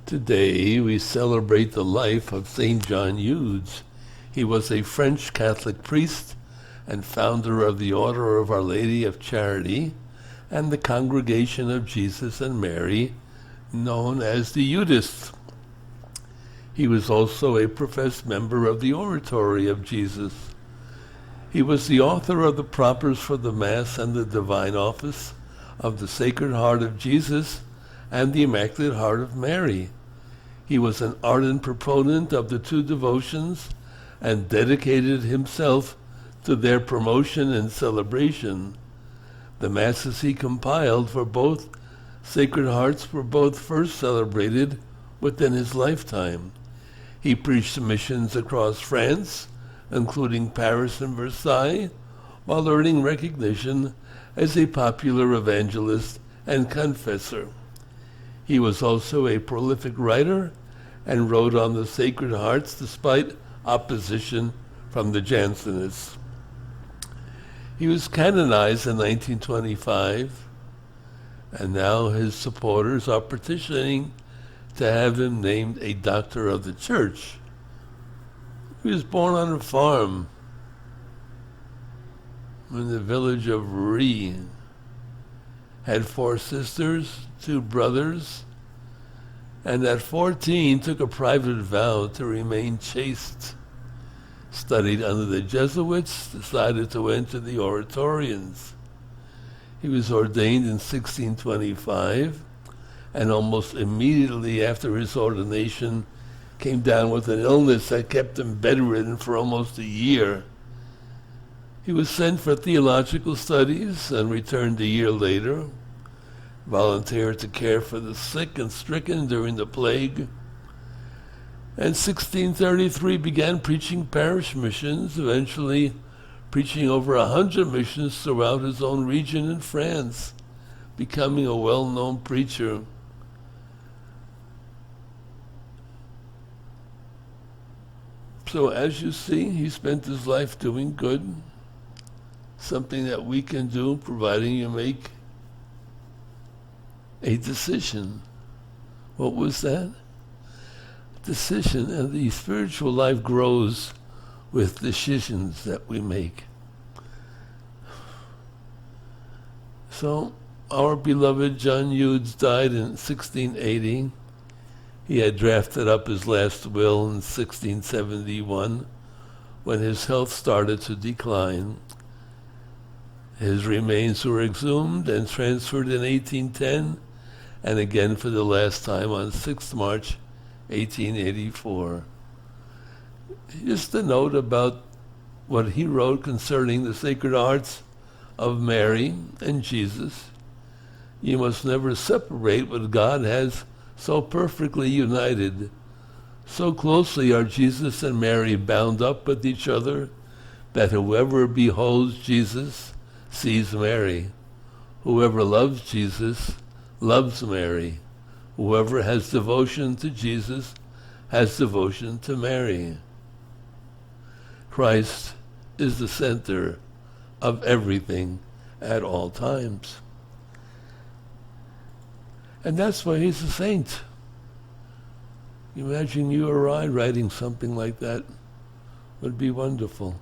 Today we celebrate the life of St. John Eudes. He was a French Catholic priest and founder of the Order of Our Lady of Charity and the Congregation of Jesus and Mary, known as the Eudes. He was also a professed member of the Oratory of Jesus. He was the author of the Propers for the Mass and the Divine Office of the Sacred Heart of Jesus and the Immaculate Heart of Mary. He was an ardent proponent of the two devotions and dedicated himself to their promotion and celebration. The Masses he compiled for both Sacred Hearts were both first celebrated within his lifetime. He preached missions across France, including Paris and Versailles, while earning recognition as a popular evangelist and confessor. He was also a prolific writer and wrote on the Sacred Hearts despite opposition from the Jansenists. He was canonized in 1925, and now his supporters are petitioning to have him named a Doctor of the Church. He was born on a farm in the village of Ree. Had 4 sisters, 2 brothers, and at 14 took a private vow to remain chaste. Studied under the Jesuits, decided to enter the Oratorians. He was ordained in 1625, and almost immediately after his ordination came down with an illness that kept him bedridden for almost a year. He was sent for theological studies and returned a year later, volunteered to care for the sick and stricken during the plague, and 1633 began preaching parish missions, eventually preaching over 100 missions throughout his own region in France, becoming a well-known preacher. So as you see, he spent his life doing good, something that we can do, providing you make a decision. What was that? Decision. And the spiritual life grows with decisions that we make. So, our beloved John Eudes died in 1680. He had drafted up his last will in 1671 when his health started to decline. His remains were exhumed and transferred in 1810, and again for the last time on 6th March 1884. Just a note about what he wrote concerning the Sacred Hearts of Mary and Jesus. You must never separate what God has so perfectly united. So closely are Jesus and Mary bound up with each other that whoever beholds Jesus sees Mary. Whoever loves Jesus loves Mary. Whoever has devotion to Jesus has devotion to Mary. Christ is the center of everything at all times. And that's why he's a saint. Imagine you or I writing something like that. Would be wonderful.